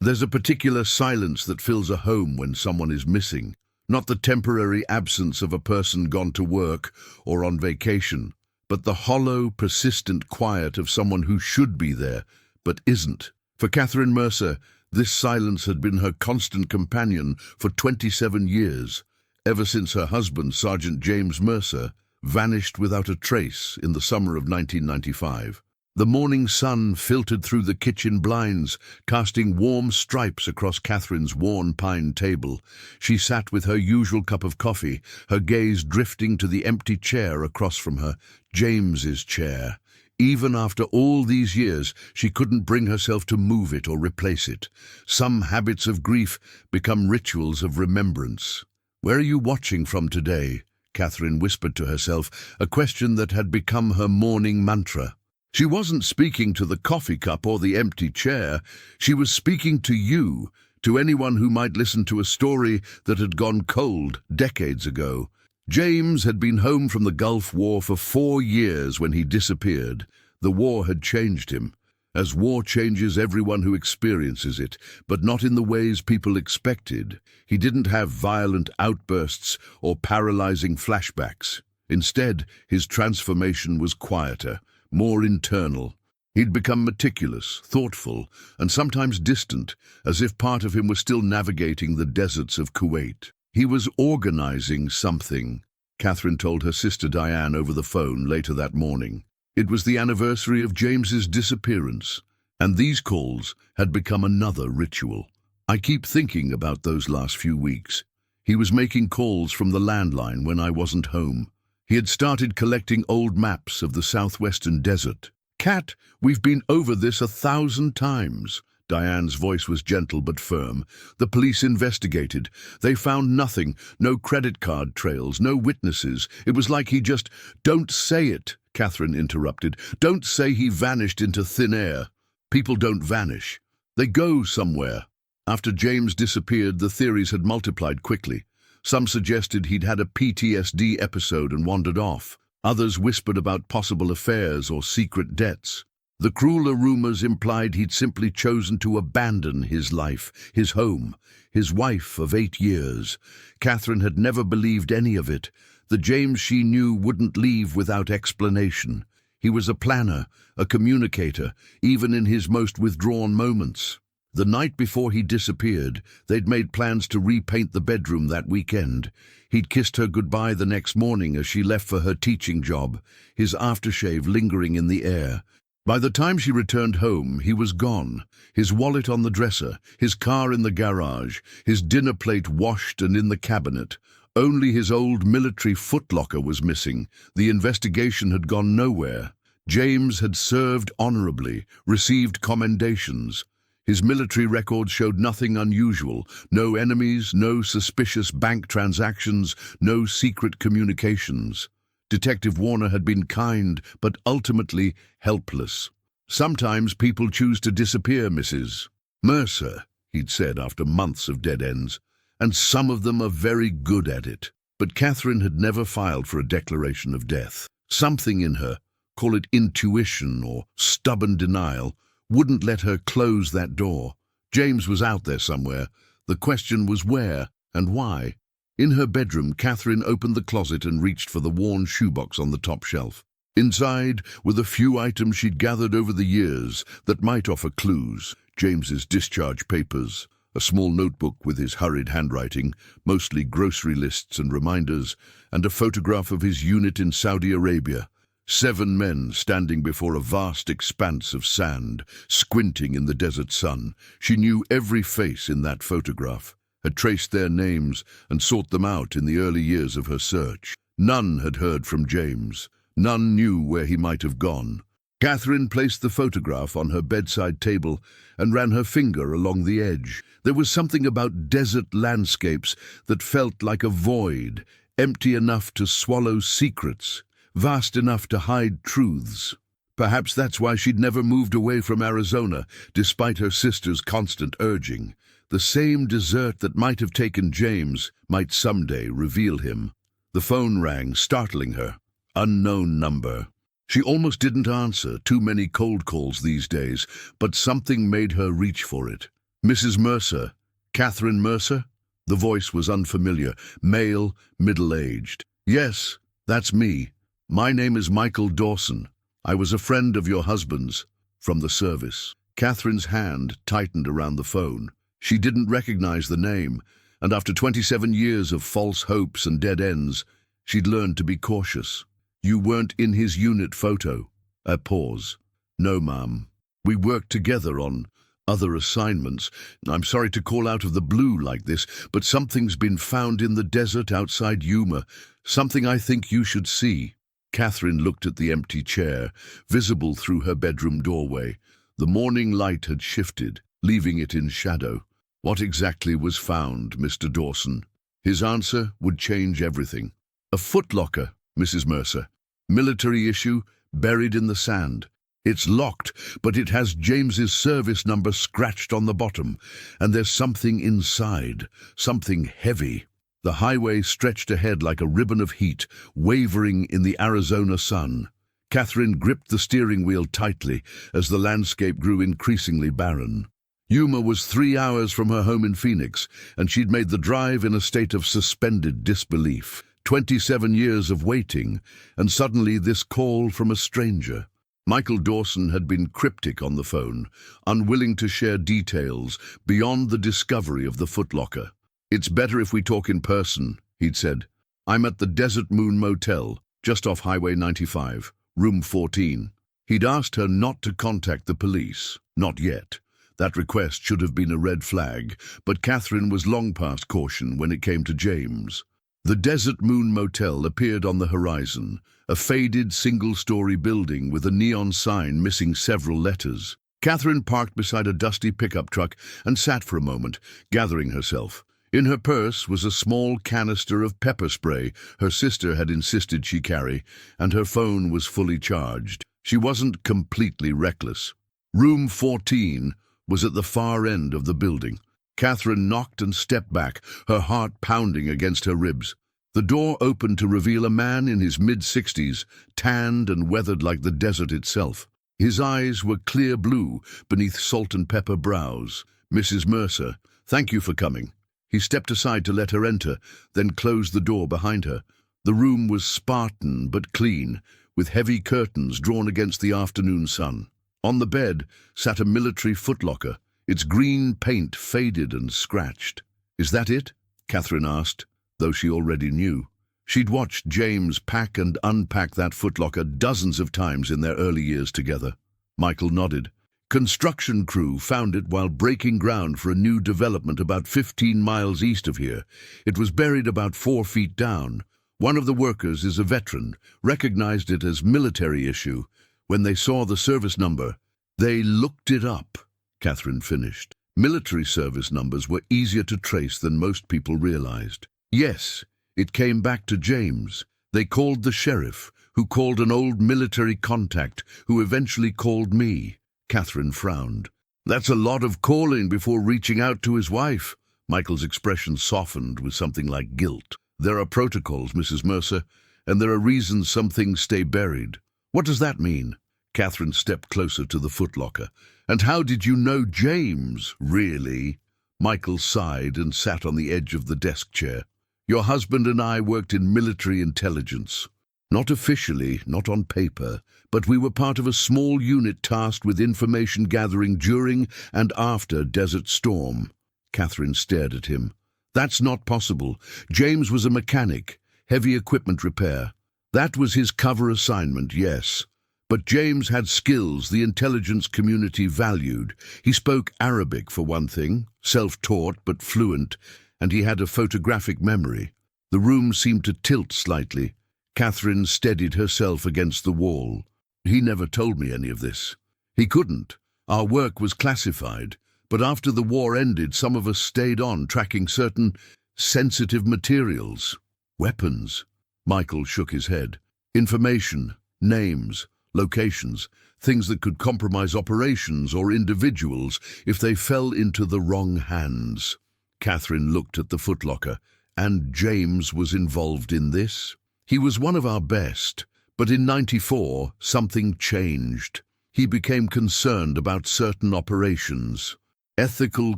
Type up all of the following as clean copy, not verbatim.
There's a particular silence that fills a home when someone is missing, not the temporary absence of a person gone to work or on vacation, but the hollow, persistent quiet of someone who should be there, but isn't. For Catherine Mercer, this silence had been her constant companion for 27 years, ever since her husband, Sergeant James Mercer, vanished without a trace in the summer of 1995. The morning sun filtered through the kitchen blinds, casting warm stripes across Catherine's worn pine table. She sat with her usual cup of coffee, her gaze drifting to the empty chair across from her, James's chair. Even after all these years, she couldn't bring herself to move it or replace it. Some habits of grief become rituals of remembrance. "Where are you watching from today?" Catherine whispered to herself, a question that had become her morning mantra. She wasn't speaking to the coffee cup or the empty chair. She was speaking to you, to anyone who might listen to a story that had gone cold decades ago. James had been home from the Gulf War for 4 years when he disappeared. The war had changed him, as war changes everyone who experiences it, but not in the ways people expected. He didn't have violent outbursts or paralyzing flashbacks. Instead, his transformation was quieter, more internal. He'd become meticulous, thoughtful, and sometimes distant, as if part of him was still navigating the deserts of Kuwait. He was organizing something, Catherine told her sister Diane over the phone later that morning. It was the anniversary of James's disappearance, and these calls had become another ritual. "I keep thinking about those last few weeks. He was making calls from the landline when I wasn't home. He had started collecting old maps of the southwestern desert. Cat, we've been over this 1,000 times. Diane's voice was gentle but firm. The police investigated. They found nothing, no credit card trails, no witnesses. It was like he just— "Don't say it," Catherine interrupted. "Don't say he vanished into thin air. People don't vanish. They go somewhere." After James disappeared, the theories had multiplied quickly. Some suggested he'd had a PTSD episode and wandered off. Others whispered about possible affairs or secret debts. The crueler rumors implied he'd simply chosen to abandon his life, his home, his wife of 8 years. Catherine had never believed any of it. The James she knew wouldn't leave without explanation. He was a planner, a communicator, even in his most withdrawn moments. The night before he disappeared, they'd made plans to repaint the bedroom that weekend. He'd kissed her goodbye the next morning as she left for her teaching job, his aftershave lingering in the air. By the time she returned home, he was gone, his wallet on the dresser, his car in the garage, his dinner plate washed and in the cabinet. Only his old military footlocker was missing. The investigation had gone nowhere. James had served honorably, received commendations. His military record showed nothing unusual, no enemies, no suspicious bank transactions, no secret communications. Detective Warner had been kind, but ultimately helpless. "Sometimes people choose to disappear, Mrs. Mercer," he'd said after months of dead ends, "and some of them are very good at it." But Catherine had never filed for a declaration of death. Something in her, call it intuition or stubborn denial, wouldn't let her close that door. James was out there somewhere. The question was where and why. In her bedroom, Catherine opened the closet and reached for the worn shoebox on the top shelf. Inside were the few items she'd gathered over the years that might offer clues. James's discharge papers, a small notebook with his hurried handwriting, mostly grocery lists and reminders, and a photograph of his unit in Saudi Arabia. 7 men standing before a vast expanse of sand, squinting in the desert sun. She knew every face in that photograph, had traced their names and sought them out in the early years of her search. None had heard from James. None knew where he might have gone. Catherine placed the photograph on her bedside table and ran her finger along the edge. There was something about desert landscapes that felt like a void, empty enough to swallow secrets, vast enough to hide truths. Perhaps that's why she'd never moved away from Arizona, despite her sister's constant urging. The same desert that might have taken James might someday reveal him. The phone rang, startling her. Unknown number. She almost didn't answer, too many cold calls these days, but something made her reach for it. Mrs. Mercer? Catherine Mercer? The voice was unfamiliar, male, middle-aged. Yes, that's me. My name is Michael Dawson. I was a friend of your husband's, from the service. Catherine's hand tightened around the phone. She didn't recognize the name, and after 27 years of false hopes and dead ends, she'd learned to be cautious. You weren't in his unit photo. A pause. No, ma'am. We worked together on other assignments. I'm sorry to call out of the blue like this, but something's been found in the desert outside Yuma. Something I think you should see. Catherine looked at the empty chair, visible through her bedroom doorway. The morning light had shifted, leaving it in shadow. What exactly was found, Mr. Dawson? His answer would change everything. A footlocker, Mrs. Mercer. Military issue, buried in the sand. It's locked, but it has James's service number scratched on the bottom, and there's something inside, something heavy. The highway stretched ahead like a ribbon of heat, wavering in the Arizona sun. Catherine gripped the steering wheel tightly as the landscape grew increasingly barren. Yuma was 3 hours from her home in Phoenix, and she'd made the drive in a state of suspended disbelief. 27 years of waiting, and suddenly this call from a stranger. Michael Dawson had been cryptic on the phone, unwilling to share details beyond the discovery of the footlocker. It's better if we talk in person, he'd said. I'm at the Desert Moon Motel, just off Highway 95, room 14. He'd asked her not to contact the police. Not yet. That request should have been a red flag, but Catherine was long past caution when it came to James. The Desert Moon Motel appeared on the horizon, a faded single-story building with a neon sign missing several letters. Catherine parked beside a dusty pickup truck and sat for a moment, gathering herself. In her purse was a small canister of pepper spray her sister had insisted she carry, and her phone was fully charged. She wasn't completely reckless. Room 14 was at the far end of the building. Catherine knocked and stepped back, her heart pounding against her ribs. The door opened to reveal a man in his mid-60s, tanned and weathered like the desert itself. His eyes were clear blue beneath salt and pepper brows. Mrs. Mercer, thank you for coming. He stepped aside to let her enter, then closed the door behind her. The room was Spartan but clean, with heavy curtains drawn against the afternoon sun. On the bed sat a military footlocker, its green paint faded and scratched. Is that it? Catherine asked, though she already knew. She'd watched James pack and unpack that footlocker dozens of times in their early years together. Michael nodded. Construction crew found it while breaking ground for a new development about 15 miles east of here. It was buried about 4 feet down. One of the workers is a veteran, recognized it as military issue. When they saw the service number, they looked it up, Catherine finished. Military service numbers were easier to trace than most people realized. Yes, it came back to James. They called the sheriff, who called an old military contact, who eventually called me. Catherine frowned. That's a lot of calling before reaching out to his wife. Michael's expression softened with something like guilt. There are protocols, Mrs. Mercer, and there are reasons some things stay buried. What does that mean? Catherine stepped closer to the footlocker. And how did you know James, really? Michael sighed and sat on the edge of the desk chair. Your husband and I worked in military intelligence. Not officially, not on paper, but we were part of a small unit tasked with information gathering during and after Desert Storm. Catherine stared at him. That's not possible. James was a mechanic, heavy equipment repair. That was his cover assignment, yes. But James had skills the intelligence community valued. He spoke Arabic, for one thing, self-taught but fluent, and he had a photographic memory. The room seemed to tilt slightly. Catherine steadied herself against the wall. He never told me any of this. He couldn't. Our work was classified, but after the war ended, some of us stayed on, tracking certain sensitive materials. Weapons. Michael shook his head. Information, names, locations, things that could compromise operations or individuals if they fell into the wrong hands. Catherine looked at the footlocker. And James was involved in this? He was one of our best, but in '94 something changed. He became concerned about certain operations. Ethical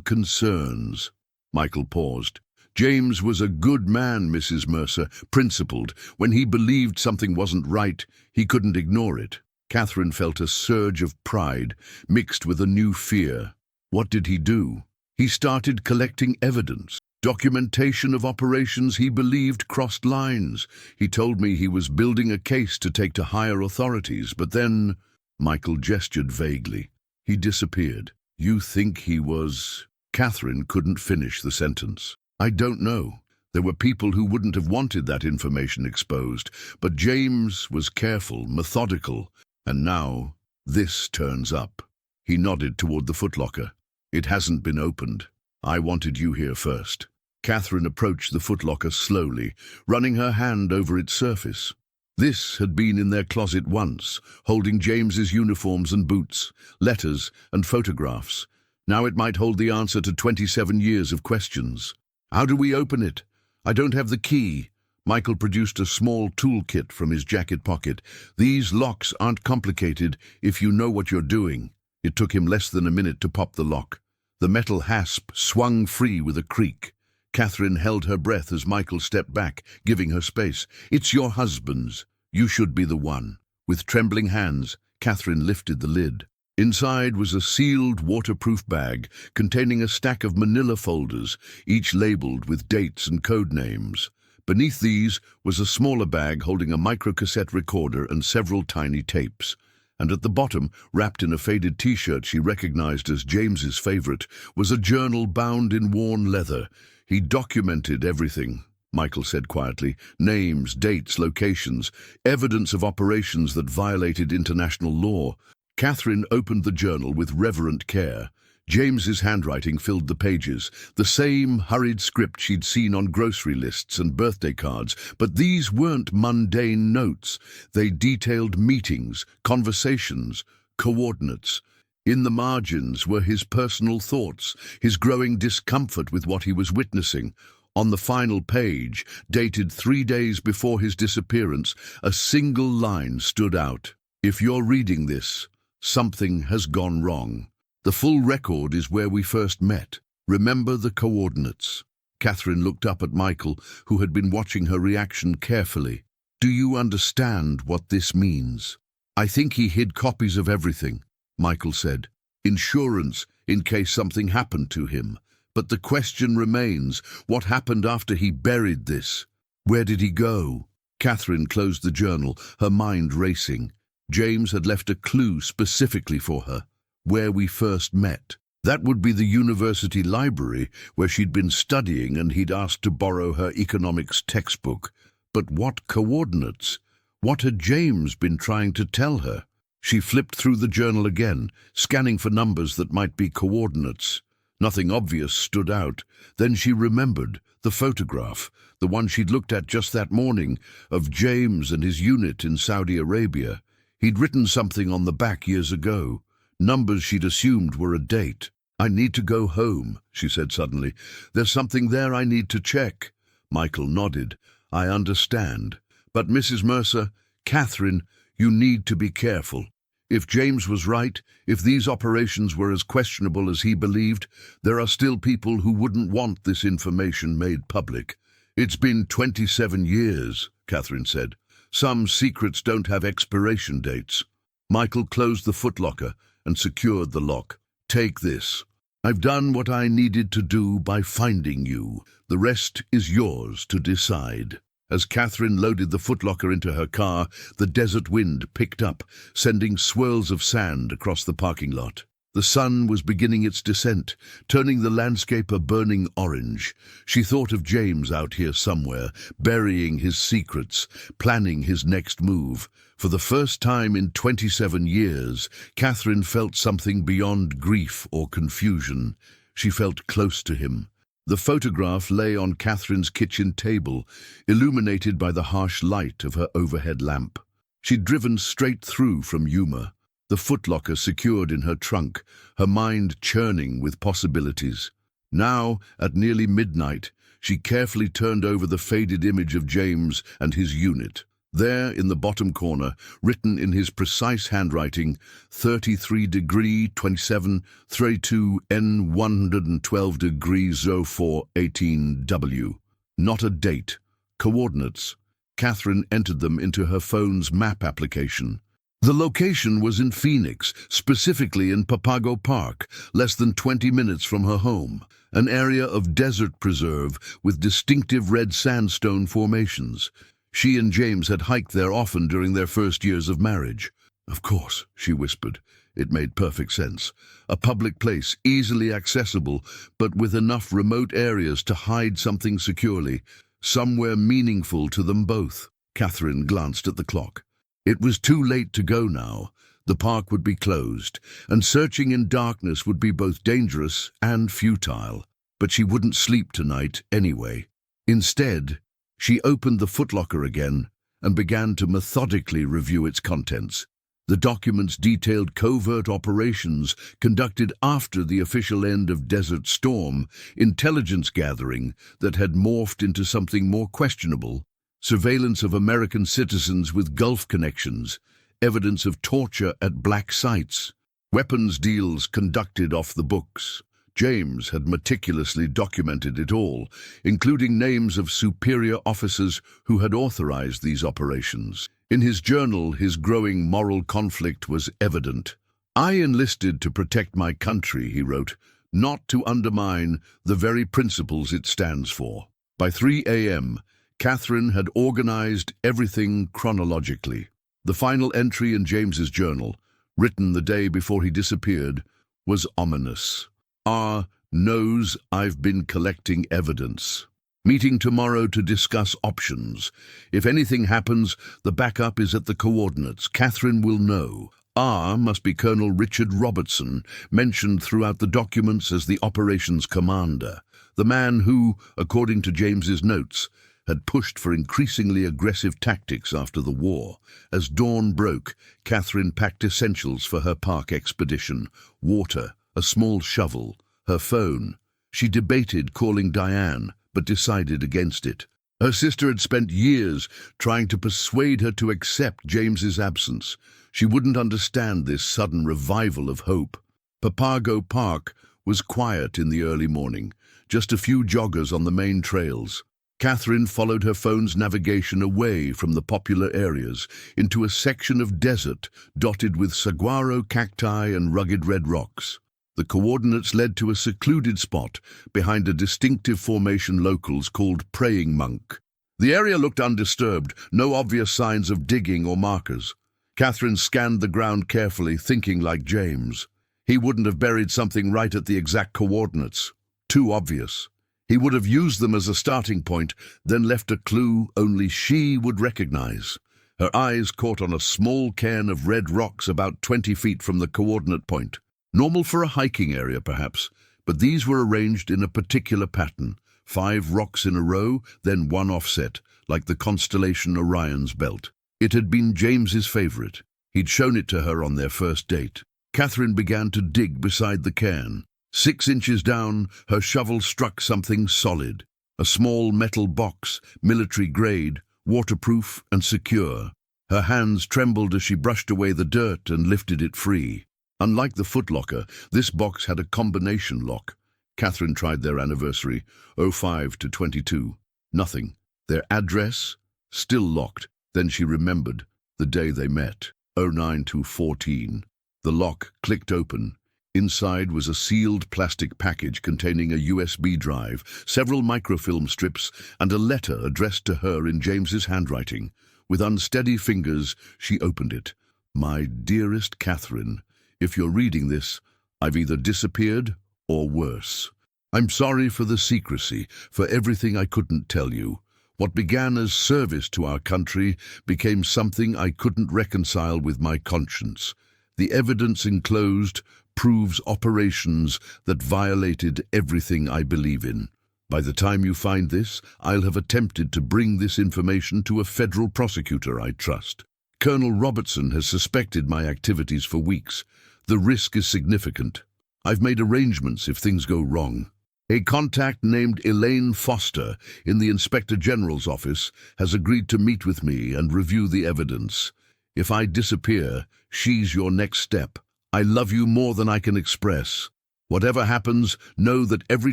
concerns. Michael paused. James was a good man, Mrs. Mercer, principled. When he believed something wasn't right, he couldn't ignore it. Catherine felt a surge of pride, mixed with a new fear. What did he do? He started collecting evidence, documentation of operations he believed crossed lines. He told me he was building a case to take to higher authorities, but then... Michael gestured vaguely. He disappeared. You think he was... Catherine couldn't finish the sentence. I don't know. There were people who wouldn't have wanted that information exposed, but James was careful, methodical, and now this turns up. He nodded toward the Footlocker. It hasn't been opened. I wanted you here first. Catherine approached the Footlocker slowly, running her hand over its surface. This had been in their closet once, holding James's uniforms and boots, letters and photographs. Now it might hold the answer to 27 years of questions. How do we open it? I don't have the key. Michael produced a small toolkit from his jacket pocket. These locks aren't complicated if you know what you're doing. It took him less than a minute to pop the lock. The metal hasp swung free with a creak. Catherine held her breath as Michael stepped back, giving her space. It's your husband's. You should be the one. With trembling hands, Catherine lifted the lid. Inside was a sealed, waterproof bag containing a stack of manila folders, each labeled with dates and code names. Beneath these was a smaller bag holding a microcassette recorder and several tiny tapes. And at the bottom, wrapped in a faded T-shirt she recognized as James's favorite, was a journal bound in worn leather. He documented everything, Michael said quietly. Names, dates, locations, evidence of operations that violated international law. Catherine opened the journal with reverent care. James's handwriting filled the pages, the same hurried script she'd seen on grocery lists and birthday cards, but these weren't mundane notes. They detailed meetings, conversations, coordinates. In the margins were his personal thoughts, his growing discomfort with what he was witnessing. On the final page, dated 3 days before his disappearance, a single line stood out. If you're reading this, something has gone wrong. The full record is where we first met. Remember the coordinates. Catherine looked up at Michael, who had been watching her reaction carefully. Do you understand what this means? I think he hid copies of everything, Michael said. Insurance, in case something happened to him. But the question remains, what happened after he buried this? Where did he go? Catherine closed the journal, her mind racing. James had left a clue specifically for her, where we first met. That would be the university library where she'd been studying and he'd asked to borrow her economics textbook. But what coordinates? What had James been trying to tell her? She flipped through the journal again, scanning for numbers that might be coordinates. Nothing obvious stood out. Then she remembered the photograph, the one she'd looked at just that morning, of James and his unit in Saudi Arabia. He'd written something on the back years ago. Numbers she'd assumed were a date. I need to go home, she said suddenly. There's something there I need to check. Michael nodded. I understand. But Mrs. Mercer, Catherine, you need to be careful. If James was right, if these operations were as questionable as he believed, there are still people who wouldn't want this information made public. It's been 27 years, Catherine said. Some secrets don't have expiration dates. Michael closed the Footlocker and secured the lock. Take this. I've done what I needed to do by finding you. The rest is yours to decide. As Catherine loaded the Footlocker into her car, the desert wind picked up, sending swirls of sand across the parking lot. The sun was beginning its descent, turning the landscape a burning orange. She thought of James out here somewhere, burying his secrets, planning his next move. For the first time in 27 years, Catherine felt something beyond grief or confusion. She felt close to him. The photograph lay on Catherine's kitchen table, illuminated by the harsh light of her overhead lamp. She'd driven straight through from Yuma, the Footlocker secured in her trunk, her mind churning with possibilities. Now, at nearly midnight, she carefully turned over the faded image of James and his unit. There, in the bottom corner, written in his precise handwriting, 33 degree 27 32 N 112 degrees 04 18 W. Not a date. Coordinates. Catherine entered them into her phone's map application. The location was in Phoenix, specifically in Papago Park, less than 20 minutes from her home, an area of desert preserve with distinctive red sandstone formations. She and James had hiked there often during their first years of marriage. Of course, she whispered. It made perfect sense. A public place, easily accessible, but with enough remote areas to hide something securely, somewhere meaningful to them both. Catherine glanced at the clock. It was too late to go now. The park would be closed, and searching in darkness would be both dangerous and futile. But she wouldn't sleep tonight anyway. Instead, she opened the Footlocker again and began to methodically review its contents. The documents detailed covert operations conducted after the official end of Desert Storm, intelligence gathering that had morphed into something more questionable, surveillance of American citizens with Gulf connections, evidence of torture at black sites, weapons deals conducted off the books. James had meticulously documented it all, including names of superior officers who had authorized these operations. In his journal, his growing moral conflict was evident. "I enlisted to protect my country," he wrote, "not to undermine the very principles it stands for." By 3 a.m., Catherine had organized everything chronologically. The final entry in James's journal, written the day before he disappeared, was ominous. R. knows I've been collecting evidence. Meeting tomorrow to discuss options. If anything happens, the backup is at the coordinates. Catherine will know. R must be Colonel Richard Robertson, mentioned throughout the documents as the operations commander. The man who, according to James's notes, had pushed for increasingly aggressive tactics after the war. As dawn broke, Catherine packed essentials for her park expedition: water, a small shovel, her phone. She debated calling Diane, but decided against it. Her sister had spent years trying to persuade her to accept James's absence. She wouldn't understand this sudden revival of hope. Papago Park was quiet in the early morning, just a few joggers on the main trails. Catherine followed her phone's navigation away from the popular areas into a section of desert dotted with saguaro cacti and rugged red rocks. The coordinates led to a secluded spot behind a distinctive formation locals called Praying Monk. The area looked undisturbed, no obvious signs of digging or markers. Catherine scanned the ground carefully, thinking like James. He wouldn't have buried something right at the exact coordinates. Too obvious. He would have used them as a starting point, then left a clue only she would recognize. Her eyes caught on a small cairn of red rocks about 20 feet from the coordinate point. Normal for a hiking area, perhaps, but these were arranged in a particular pattern. 5 rocks in a row, then one offset, like the constellation Orion's belt. It had been James's favorite. He'd shown it to her on their first date. Catherine began to dig beside the cairn. 6 inches down, her shovel struck something solid. A small metal box, military grade, waterproof and secure. Her hands trembled as she brushed away the dirt and lifted it free. Unlike the Footlocker, this box had a combination lock. Catherine tried their anniversary, 05 to 22. Nothing. Their address? Still locked. Then she remembered the day they met, 09 to 14. The lock clicked open. Inside was a sealed plastic package containing a USB drive, several microfilm strips, and a letter addressed to her in James's handwriting. With unsteady fingers, she opened it. "My dearest Catherine, if you're reading this, I've either disappeared or worse. I'm sorry for the secrecy, for everything I couldn't tell you. What began as service to our country became something I couldn't reconcile with my conscience. The evidence enclosed proves operations that violated everything I believe in. By the time you find this, I'll have attempted to bring this information to a federal prosecutor I trust. Colonel Robertson has suspected my activities for weeks. The risk is significant. I've made arrangements if things go wrong. A contact named Elaine Foster in the Inspector General's office has agreed to meet with me and review the evidence. If I disappear, she's your next step. I love you more than I can express. Whatever happens, know that every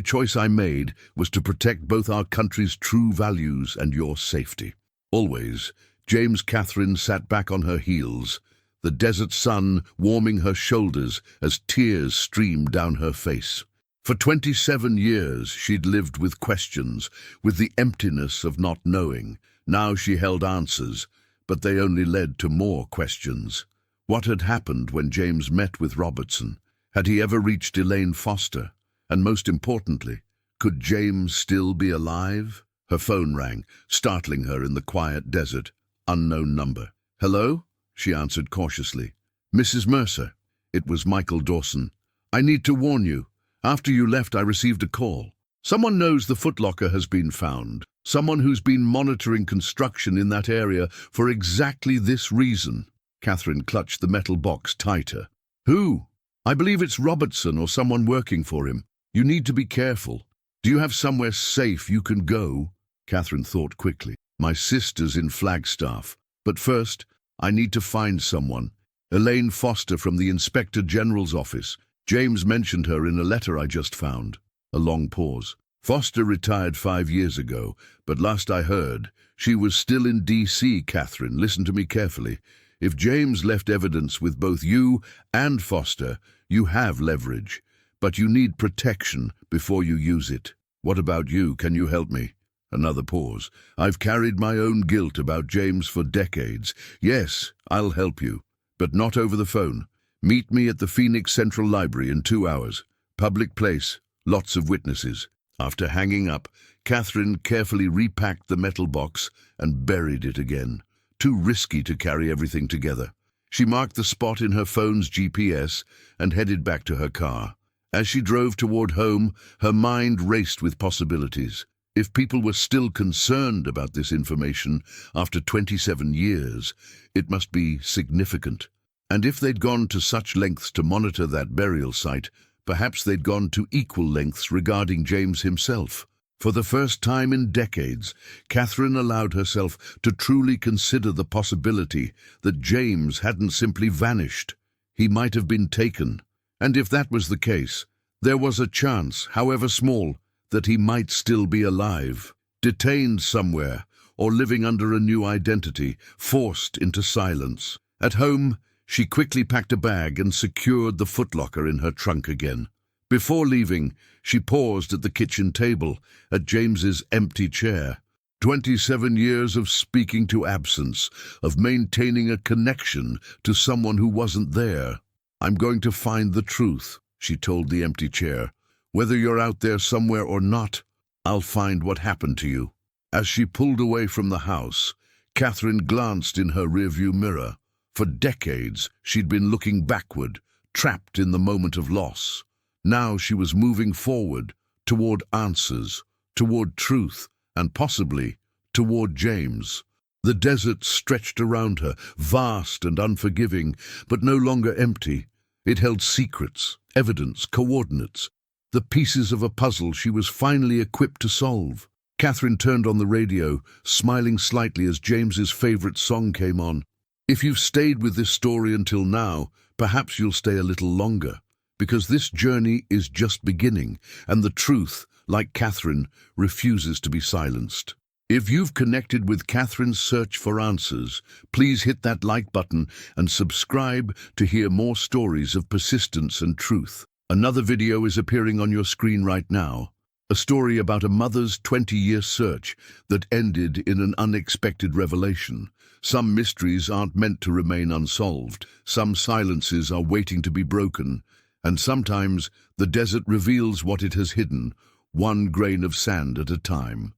choice I made was to protect both our country's true values and your safety. Always, James Catherine sat back on her heels, the desert sun warming her shoulders as tears streamed down her face. For 27 years she'd lived with questions, with the emptiness of not knowing. Now she held answers, but they only led to more questions. What had happened when James met with Robertson? Had he ever reached Elaine Foster? And most importantly, could James still be alive? Her phone rang, startling her in the quiet desert. Unknown number. "Hello?" she answered cautiously. "Mrs. Mercer." It was Michael Dawson. "I need to warn you. After you left, I received a call. Someone knows the Footlocker has been found. Someone who's been monitoring construction in that area for exactly this reason." Catherine clutched the metal box tighter. "Who?" "I believe it's Robertson or someone working for him. You need to be careful. Do you have somewhere safe you can go?" Catherine thought quickly. "My sister's in Flagstaff. But first, I need to find someone. Elaine Foster from the Inspector General's office. James mentioned her in a letter I just found." A long pause. "Foster retired 5 years ago, but last I heard, she was still in D.C., Catherine. Listen to me carefully. If James left evidence with both you and Foster, you have leverage. But you need protection before you use it. What about you? Can you help me?" Another pause. "I've carried my own guilt about James for decades. Yes, I'll help you, but not over the phone. Meet me at the Phoenix Central Library in 2 hours. Public place, lots of witnesses." After hanging up, Catherine carefully repacked the metal box and buried it again. Too risky to carry everything together. She marked the spot in her phone's GPS and headed back to her car. As she drove toward home, her mind raced with possibilities. If people were still concerned about this information after 27 years, it must be significant. And if they'd gone to such lengths to monitor that burial site, perhaps they'd gone to equal lengths regarding James himself. For the first time in decades, Catherine allowed herself to truly consider the possibility that James hadn't simply vanished. He might have been taken. And if that was the case, there was a chance, however small, that he might still be alive, detained somewhere, or living under a new identity, forced into silence. At home, she quickly packed a bag and secured the footlocker in her trunk again. Before leaving, she paused at the kitchen table, at James's empty chair. 27 years of speaking to absence, of maintaining a connection to someone who wasn't there. "I'm going to find the truth," she told the empty chair. "Whether you're out there somewhere or not, I'll find what happened to you." As she pulled away from the house, Catherine glanced in her rearview mirror. For decades, she'd been looking backward, trapped in the moment of loss. Now she was moving forward, toward answers, toward truth, and possibly toward James. The desert stretched around her, vast and unforgiving, but no longer empty. It held secrets, evidence, coordinates, the pieces of a puzzle she was finally equipped to solve. Catherine turned on the radio, smiling slightly as James's favorite song came on. If you've stayed with this story until now, perhaps you'll stay a little longer, because this journey is just beginning, and the truth, like Catherine, refuses to be silenced. If you've connected with Catherine's search for answers, please hit that like button and subscribe to hear more stories of persistence and truth. Another video is appearing on your screen right now. A story about a mother's 20-year search that ended in an unexpected revelation. Some mysteries aren't meant to remain unsolved. Some silences are waiting to be broken. And sometimes the desert reveals what it has hidden, one grain of sand at a time.